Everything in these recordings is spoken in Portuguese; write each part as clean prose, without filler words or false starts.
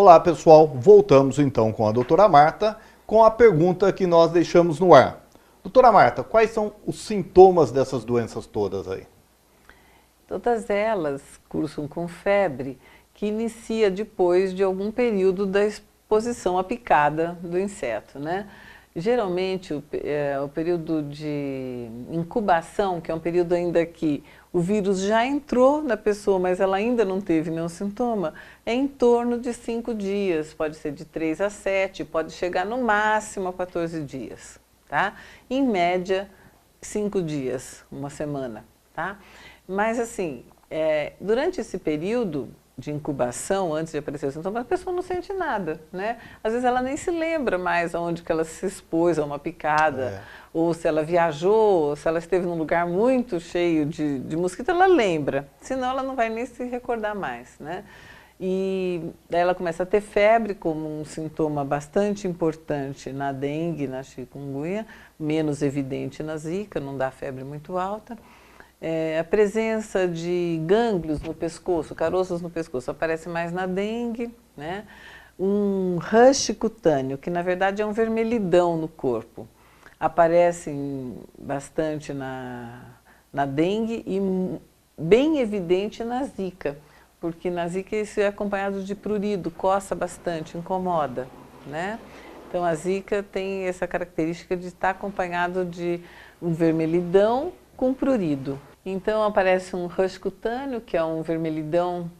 Olá pessoal, voltamos então com a doutora Marta com a pergunta que nós deixamos no ar. Doutora Marta, quais são os sintomas dessas doenças todas aí? Todas elas cursam com febre, que inicia depois de algum período da exposição à picada do inseto, né? Geralmente, o período de incubação, que é um período ainda que o vírus já entrou na pessoa, mas ela ainda não teve nenhum sintoma, é em torno de 5 dias, pode ser de 3 a 7, pode chegar no máximo a 14 dias, tá? Em média, 5 dias, uma semana, tá? Mas assim, durante esse período de incubação, antes de aparecer o sintoma, a pessoa não sente nada, né? Às vezes ela nem se lembra mais aonde que ela se expôs a uma picada, ou se ela viajou, ou se ela esteve num lugar muito cheio de mosquito, ela lembra, senão ela não vai nem se recordar mais, né? E daí ela começa a ter febre como um sintoma bastante importante na dengue, na chikungunya, menos evidente na zika, não dá febre muito alta. A presença de gânglios no pescoço, caroços no pescoço, aparece mais na dengue, né? Um rush cutâneo, que na verdade é um vermelhidão no corpo, aparece bastante na dengue e bem evidente na zika, porque na zika isso é acompanhado de prurido, coça bastante, incomoda, né? Então a zika tem essa característica de estar acompanhado de um vermelhidão com prurido. Então aparece um rush cutâneo, que é um vermelhidão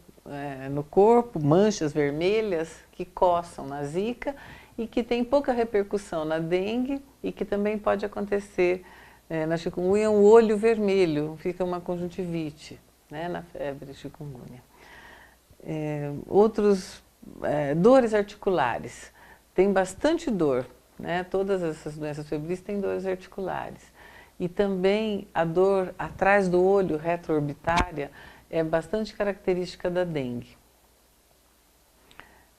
no corpo, manchas vermelhas que coçam na zika e que tem pouca repercussão na dengue e que também pode acontecer na chikungunya, um olho vermelho, fica uma conjuntivite, né, na febre chikungunya. Dores articulares, tem bastante dor, né? Todas essas doenças febris têm dores articulares. E também a dor atrás do olho, retroorbitária, é bastante característica da dengue.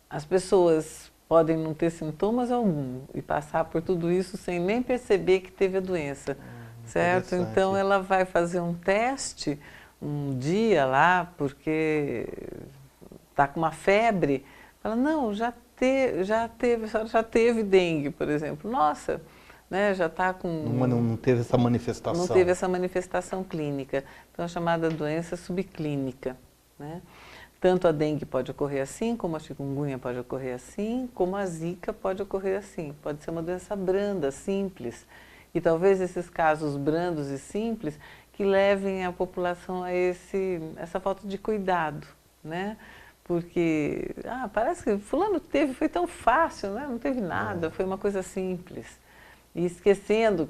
As pessoas podem não ter sintomas algum e passar por tudo isso sem nem perceber que teve a doença, certo? Então ela vai fazer um teste um dia lá, porque está com uma febre, fala, não, já teve dengue, por exemplo. Nossa, né, já está com... Não teve essa manifestação. Não teve essa manifestação clínica. Então, é chamada doença subclínica, né? Tanto a dengue pode ocorrer assim, como a chikungunya pode ocorrer assim, como a zika pode ocorrer assim. Pode ser uma doença branda, simples. E talvez esses casos brandos e simples que levem a população a essa falta de cuidado, né? Porque, parece que fulano teve, foi tão fácil, né? Não teve nada, foi uma coisa simples. E esquecendo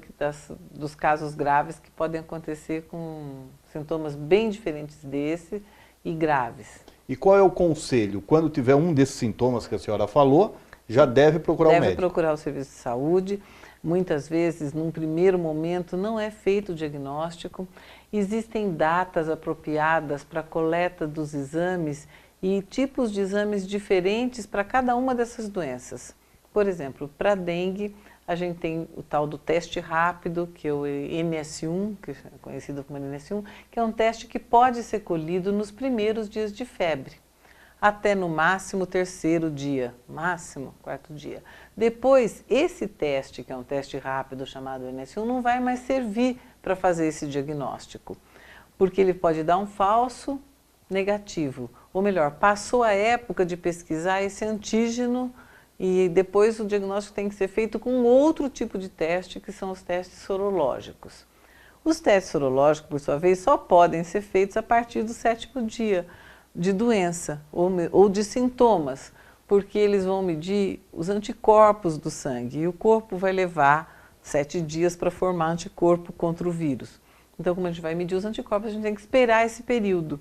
dos casos graves que podem acontecer com sintomas bem diferentes desse e graves. E qual é o conselho? Quando tiver um desses sintomas que a senhora falou, já deve procurar o médico? Deve procurar o serviço de saúde. Muitas vezes, num primeiro momento, não é feito o diagnóstico. Existem datas apropriadas para a coleta dos exames e tipos de exames diferentes para cada uma dessas doenças. Por exemplo, para a dengue, a gente tem o tal do teste rápido, que é o NS1, que é conhecido como NS1, que é um teste que pode ser colhido nos primeiros dias de febre, até no máximo o 3º dia, máximo 4º dia. Depois, esse teste, que é um teste rápido chamado NS1, não vai mais servir para fazer esse diagnóstico, porque ele pode dar um falso negativo, ou melhor, passou a época de pesquisar esse antígeno e depois o diagnóstico tem que ser feito com outro tipo de teste, que são os testes sorológicos. Os testes sorológicos, por sua vez, só podem ser feitos a partir do 7º dia de doença ou de sintomas, porque eles vão medir os anticorpos do sangue e o corpo vai levar 7 dias para formar anticorpo contra o vírus. Então, como a gente vai medir os anticorpos, a gente tem que esperar esse período.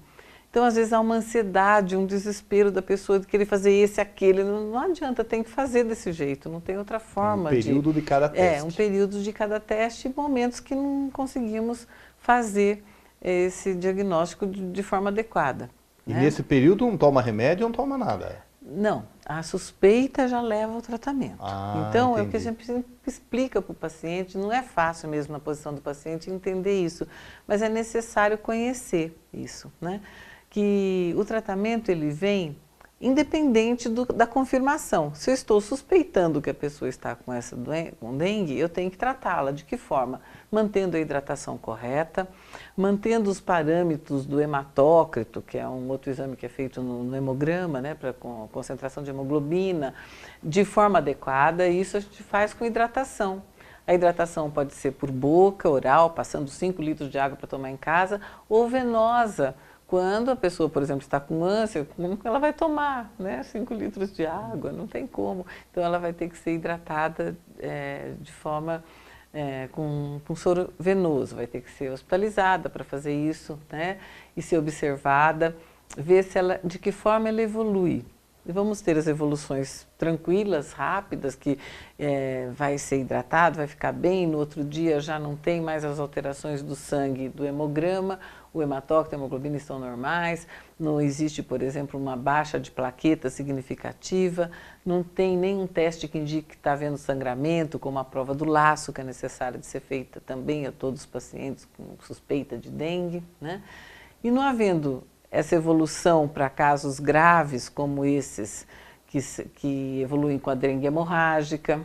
Então, às vezes, há uma ansiedade, um desespero da pessoa de querer fazer esse, aquele. Não adianta, tem que fazer desse jeito, não tem outra forma. Um período de cada teste. Um período de cada teste e momentos que não conseguimos fazer esse diagnóstico de forma adequada. E nesse período não toma remédio, não toma nada? Não, a suspeita já leva ao tratamento. Então, entendi. é o que a gente sempre explica para o paciente, não é fácil mesmo na posição do paciente entender isso, mas é necessário conhecer isso, né? Que o tratamento ele vem independente da confirmação. Se eu estou suspeitando que a pessoa está com com dengue, eu tenho que tratá-la. De que forma? Mantendo a hidratação correta, mantendo os parâmetros do hematócrito, que é um outro exame que é feito no hemograma, né, para concentração de hemoglobina, de forma adequada, e isso a gente faz com hidratação. A hidratação pode ser por boca, oral, passando 5 litros de água para tomar em casa, ou venosa. Quando a pessoa, por exemplo, está com ânsia, como ela vai tomar, né, 5 litros de água? Não tem como. Então, ela vai ter que ser hidratada de forma com soro venoso, vai ter que ser hospitalizada para fazer isso, né, e ser observada, ver de que forma ela evolui. E vamos ter as evoluções tranquilas, rápidas, que vai ser hidratado, vai ficar bem, no outro dia já não tem mais as alterações do sangue do hemograma, o hematócrito e a hemoglobina estão normais, não existe, por exemplo, uma baixa de plaqueta significativa, não tem nenhum teste que indique que está havendo sangramento, como a prova do laço, que é necessária de ser feita também a todos os pacientes com suspeita de dengue, né? E não havendo essa evolução para casos graves como esses, que evoluem com a dengue hemorrágica,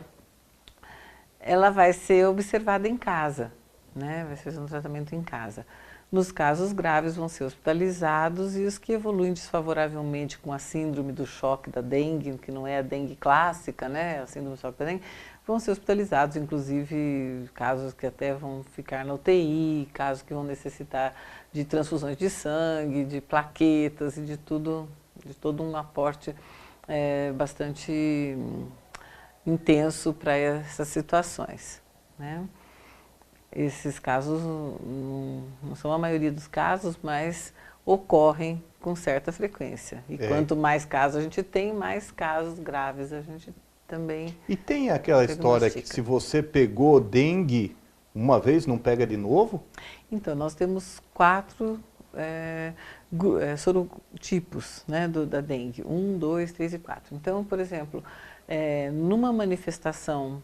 ela vai ser observada em casa, né? Vai ser um tratamento em casa. Nos casos graves vão ser hospitalizados e os que evoluem desfavoravelmente com a síndrome do choque da dengue, que não é a dengue clássica, né? A síndrome do choque da dengue, vão ser hospitalizados, inclusive casos que até vão ficar na UTI, casos que vão necessitar de transfusões de sangue, de plaquetas e de todo um aporte bastante intenso para essas situações, né? Esses casos não são a maioria dos casos, mas ocorrem com certa frequência. E quanto mais casos a gente tem, mais casos graves a gente também. E tem aquela história que se você pegou dengue uma vez, não pega de novo? Então, nós temos 4 sorotipos, né, da dengue. 1, 2, 3 e 4. Então, por exemplo, numa manifestação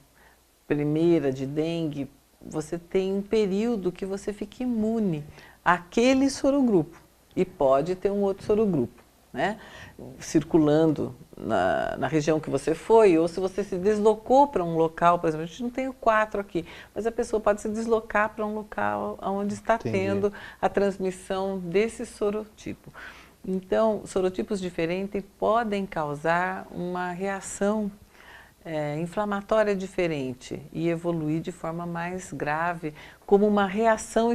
primeira de dengue, você tem um período que você fica imune àquele sorogrupo. E pode ter um outro sorogrupo, né, circulando na região que você foi, ou se você se deslocou para um local, por exemplo, a gente não tem o 4 aqui, mas a pessoa pode se deslocar para um local onde está tendo a transmissão desse sorotipo. Então, sorotipos diferentes podem causar uma reação inflamatória diferente e evoluir de forma mais grave, como uma reação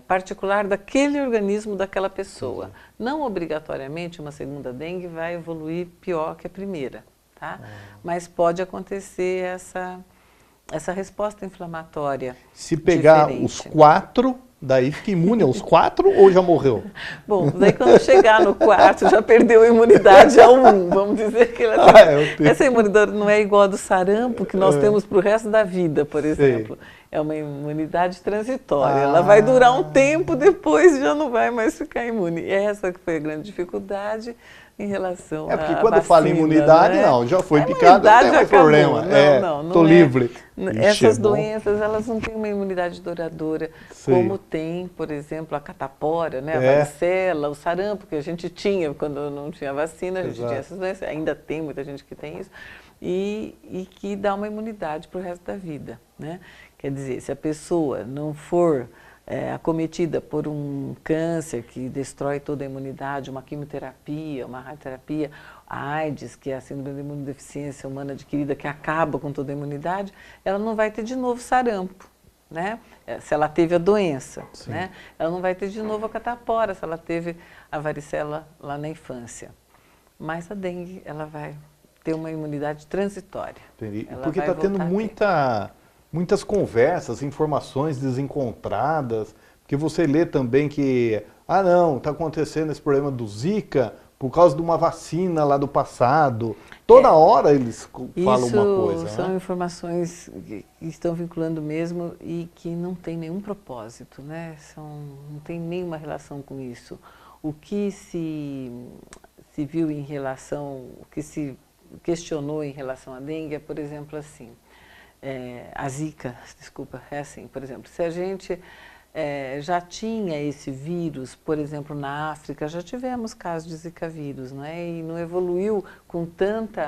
particular daquele organismo, daquela pessoa. Não obrigatoriamente uma segunda dengue vai evoluir pior que a primeira, tá? Mas pode acontecer essa resposta inflamatória. Se pegar diferente. Os 4, daí fica imune aos 4 ou já morreu? Bom, daí quando chegar no 4 já perdeu a imunidade ao 1. Vamos dizer que essa imunidade não é igual a do sarampo, que nós temos para o resto da vida, por exemplo. É uma imunidade transitória. Ela vai durar um tempo, depois já não vai mais ficar imune. E essa que foi a grande dificuldade em relação à porque quando vacina, fala imunidade, né? não, já foi picado, não tem mais problema. Não Tô livre. Essas doenças, elas não têm uma imunidade duradoura, como tem, por exemplo, a catapora, né? A varicela, o sarampo, que a gente tinha quando não tinha vacina, a gente tinha essas doenças, ainda tem muita gente que tem isso, e que dá uma imunidade para o resto da vida, né? Quer dizer, se a pessoa não for acometida por um câncer que destrói toda a imunidade, uma quimioterapia, uma radioterapia, a AIDS, que é a síndrome de imunodeficiência humana adquirida, que acaba com toda a imunidade, ela não vai ter de novo sarampo, né? Se ela teve a doença, né? Ela não vai ter de novo a catapora, se ela teve a varicela lá na infância. Mas a dengue, ela vai ter uma imunidade transitória. Porque está tendo muitas conversas, informações desencontradas, porque você lê também que, não, está acontecendo esse problema do Zika por causa de uma vacina lá do passado. Toda hora eles falam uma coisa. Isso são né? informações que estão vinculando mesmo e que não tem nenhum propósito, né? Não tem nenhuma relação com isso. O que se viu em relação, o que se questionou em relação à dengue é, por exemplo, assim, a Zika, desculpa, é assim, por exemplo, se a gente já tinha esse vírus, por exemplo, na África, já tivemos casos de Zika vírus, né? E não evoluiu com tanto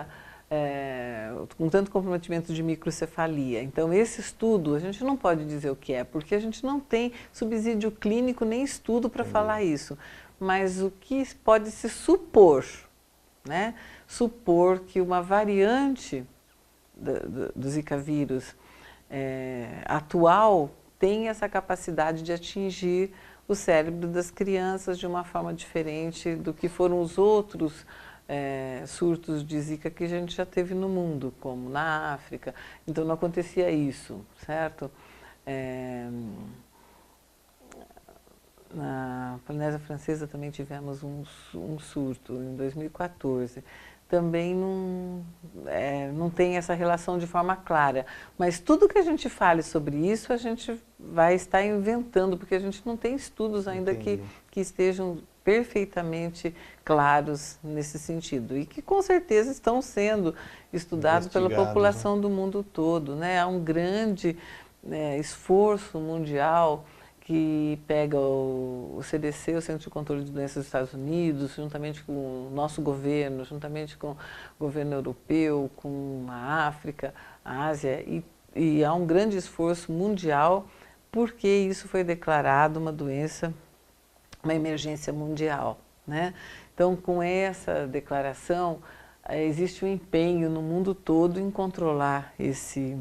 comprometimento de microcefalia. Então, esse estudo, a gente não pode dizer o que é, porque a gente não tem subsídio clínico nem estudo para falar isso. Mas o que pode se supor, né? Supor que uma variante do Zika vírus atual tem essa capacidade de atingir o cérebro das crianças de uma forma diferente do que foram os outros surtos de Zika que a gente já teve no mundo, como na África. Então não acontecia isso, certo? Na Polinésia Francesa também tivemos um surto em 2014. Também não tem essa relação de forma clara. Mas tudo que a gente fale sobre isso, a gente vai estar inventando, porque a gente não tem estudos ainda que estejam perfeitamente claros nesse sentido. E que com certeza estão sendo estudados pela população do mundo todo, né? Há um grande esforço mundial que pega o CDC, o Centro de Controle de Doenças dos Estados Unidos, juntamente com o nosso governo, juntamente com o governo europeu, com a África, a Ásia, e há um grande esforço mundial porque isso foi declarado uma doença, uma emergência mundial, né? Então, com essa declaração, existe um empenho no mundo todo em controlar esse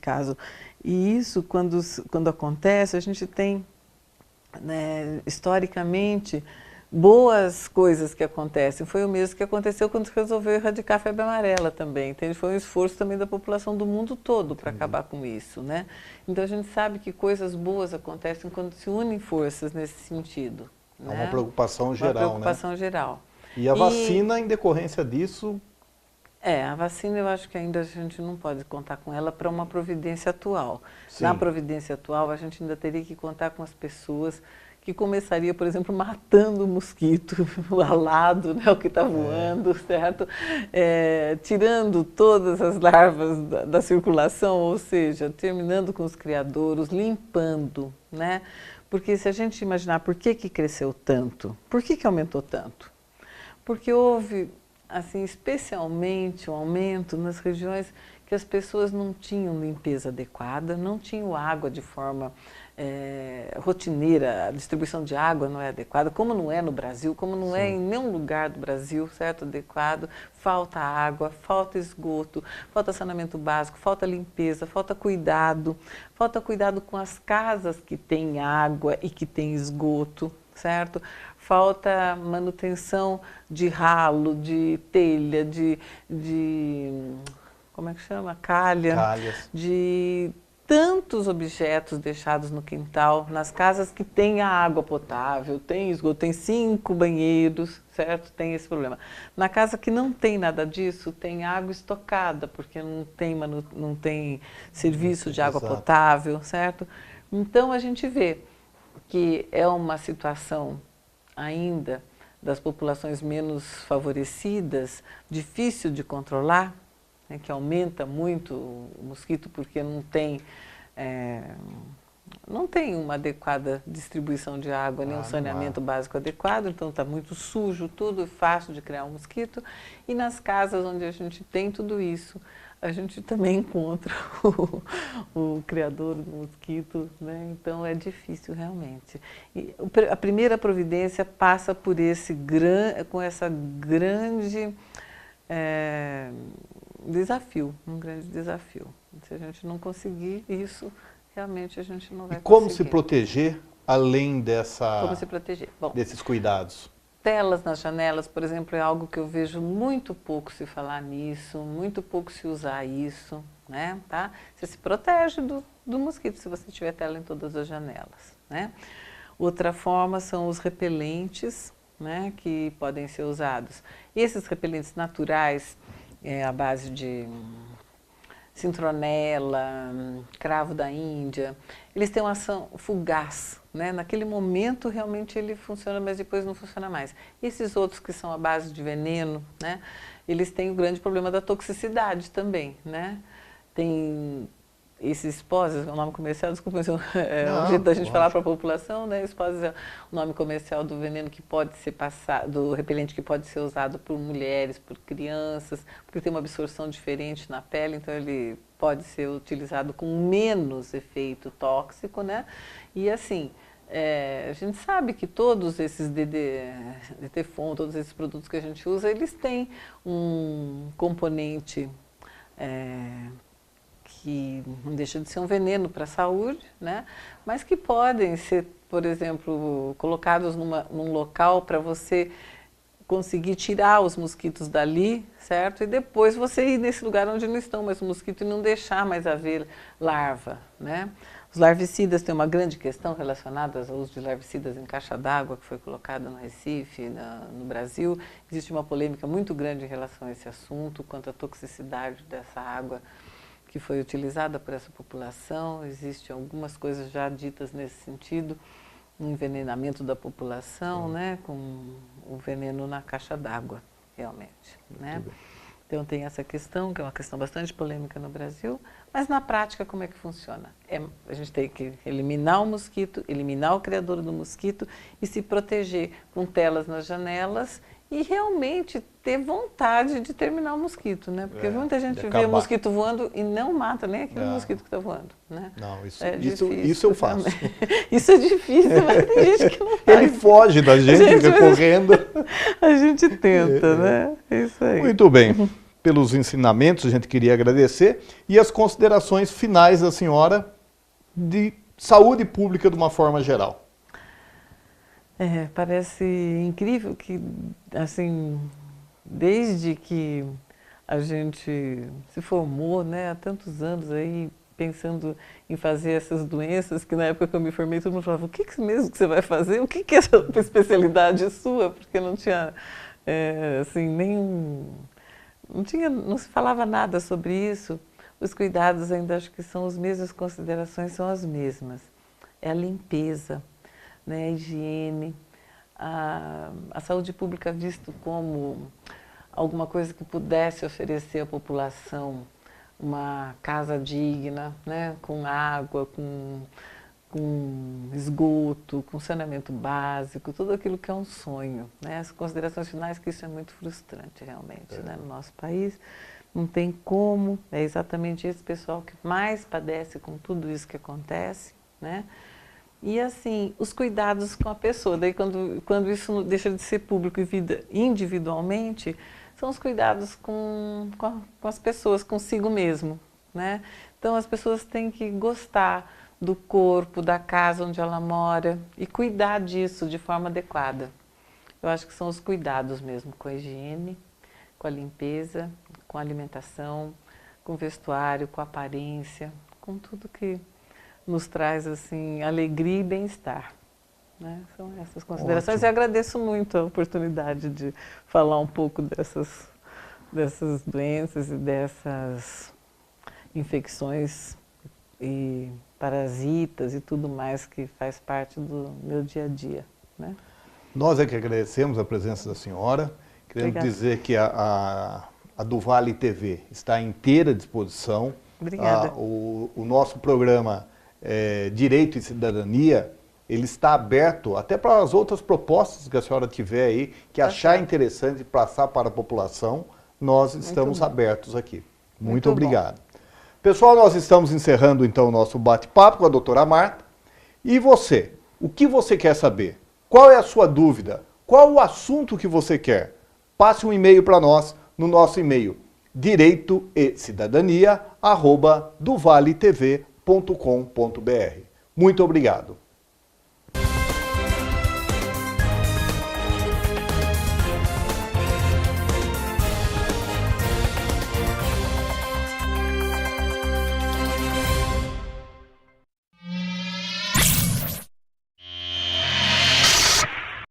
caso. E isso, quando acontece, a gente tem, né, historicamente, boas coisas que acontecem. Foi o mesmo que aconteceu quando se resolveu erradicar a febre amarela também. Entende? Foi um esforço também da população do mundo todo para acabar com isso, né? Então a gente sabe que coisas boas acontecem quando se unem forças nesse sentido. É uma preocupação geral, né? Uma preocupação geral. E a vacina, em decorrência disso... A vacina eu acho que ainda a gente não pode contar com ela para uma providência atual. Sim. Na providência atual, a gente ainda teria que contar com as pessoas que começaria, por exemplo, matando o mosquito alado, né, o que está voando, certo? Tirando todas as larvas da circulação, ou seja, terminando com os criadouros, limpando, né? Porque se a gente imaginar por que cresceu tanto, por que aumentou tanto? Porque houve, assim, especialmente um aumento nas regiões que as pessoas não tinham limpeza adequada, não tinham água de forma rotineira, a distribuição de água não é adequada, como não é no Brasil, como não é em nenhum lugar do Brasil, certo, adequado, falta água, falta esgoto, falta saneamento básico, falta limpeza, falta cuidado com as casas que têm água e que têm esgoto, certo? Falta manutenção de ralo, de telha, de como é que chama? Calhas. De tantos objetos deixados no quintal, nas casas que têm a água potável, tem esgoto, tem 5 banheiros, certo? Tem esse problema. Na casa que não tem nada disso, tem água estocada, porque não tem serviço de água potável, certo? Então a gente vê que é uma situação ainda das populações menos favorecidas, difícil de controlar, né, que aumenta muito o mosquito porque não tem uma adequada distribuição de água, nem um saneamento básico adequado, então está muito sujo, tudo é fácil de criar um mosquito. E nas casas onde a gente tem tudo isso, a gente também encontra o criador do mosquito, né? Então é difícil realmente. E a primeira providência passa por com essa grande desafio, um grande desafio. Se a gente não conseguir isso, realmente a gente não vai conseguir. E como se proteger além desses cuidados? Telas nas janelas, por exemplo, é algo que eu vejo muito pouco se falar nisso, muito pouco se usar isso, né? Tá? Você se protege do mosquito se você tiver tela em todas as janelas, né? Outra forma são os repelentes, né, que podem ser usados. E esses repelentes naturais, à base de citronela, cravo da Índia, eles têm uma ação fugaz, né? Naquele momento realmente ele funciona, mas depois não funciona mais. E esses outros que são à base de veneno, né, eles têm o grande problema da toxicidade também, né? Tem Esse esposes, o nome comercial, desculpa, mas é um jeito da gente falar para a população, né? Esposes é o nome comercial do veneno que pode ser passado, do repelente que pode ser usado por mulheres, por crianças, porque tem uma absorção diferente na pele, então ele pode ser utilizado com menos efeito tóxico, né? E assim, a gente sabe que todos esses DDFON, todos esses produtos que a gente usa, eles têm um componente que não deixa de ser um veneno para a saúde, né? Mas que podem ser, por exemplo, colocados num local para você conseguir tirar os mosquitos dali, certo? E depois você ir nesse lugar onde não estão mais os mosquitos e não deixar mais haver larva, né? Os larvicidas têm uma grande questão relacionada ao uso de larvicidas em caixa d'água, que foi colocada no Recife, no Brasil. Existe uma polêmica muito grande em relação a esse assunto, quanto à toxicidade dessa água que foi utilizada por essa população. Existem algumas coisas já ditas nesse sentido, um envenenamento da população, né, com o veneno na caixa d'água, realmente, né? Então tem essa questão, que é uma questão bastante polêmica no Brasil, mas na prática como é que funciona? A gente tem que eliminar o mosquito, eliminar o criador do mosquito e se proteger com telas nas janelas e realmente ter vontade de terminar o mosquito, né? Porque muita gente vê o mosquito voando e não mata nem aquele mosquito que está voando, né? Não, isso eu faço. Isso é difícil, mas tem gente que não faz. Ele foge da gente, fica correndo. A gente tenta, né? É isso aí. Muito bem. Pelos ensinamentos, a gente queria agradecer. E as considerações finais da senhora de saúde pública de uma forma geral. Parece incrível que, assim, desde que a gente se formou, né, há tantos anos aí, pensando em fazer essas doenças, que na época que eu me formei, todo mundo falava, o que mesmo que você vai fazer? O que é essa especialidade sua? Porque não tinha, assim, não se falava nada sobre isso. Os cuidados ainda acho que são os mesmos, as considerações são as mesmas. É a limpeza, né, a higiene, a saúde pública visto como alguma coisa que pudesse oferecer à população uma casa digna, né, com água, com esgoto, com saneamento básico, tudo aquilo que é um sonho, né? As considerações finais que isso é muito frustrante realmente, né, no nosso país. Não tem como, é exatamente esse pessoal que mais padece com tudo isso que acontece, né? E assim, os cuidados com a pessoa, daí quando isso deixa de ser público e vida individualmente, são os cuidados com as pessoas, consigo mesmo, né? Então as pessoas têm que gostar do corpo, da casa onde ela mora e cuidar disso de forma adequada. Eu acho que são os cuidados mesmo, com a higiene, com a limpeza, com a alimentação, com o vestuário, com a aparência, com tudo que nos traz assim alegria e bem-estar, né? São essas considerações. Ótimo. Eu agradeço muito a oportunidade de falar um pouco dessas doenças e dessas infecções e parasitas e tudo mais que faz parte do meu dia a dia, né? Nós é que agradecemos a presença da senhora. Queremos Obrigada. Dizer que a do Vale TV está à inteira disposição. Obrigada. O nosso programa Direito e Cidadania, ele está aberto até para as outras propostas que a senhora tiver aí, que achar interessante passar para a população, nós estamos abertos aqui. Muito obrigado. Pessoal, nós estamos encerrando então o nosso bate-papo com a doutora Marta. E você, o que você quer saber? Qual é a sua dúvida? Qual o assunto que você quer? Passe um e-mail para nós no nosso e-mail direitoecidadania@dovaletv.com.br. Muito obrigado.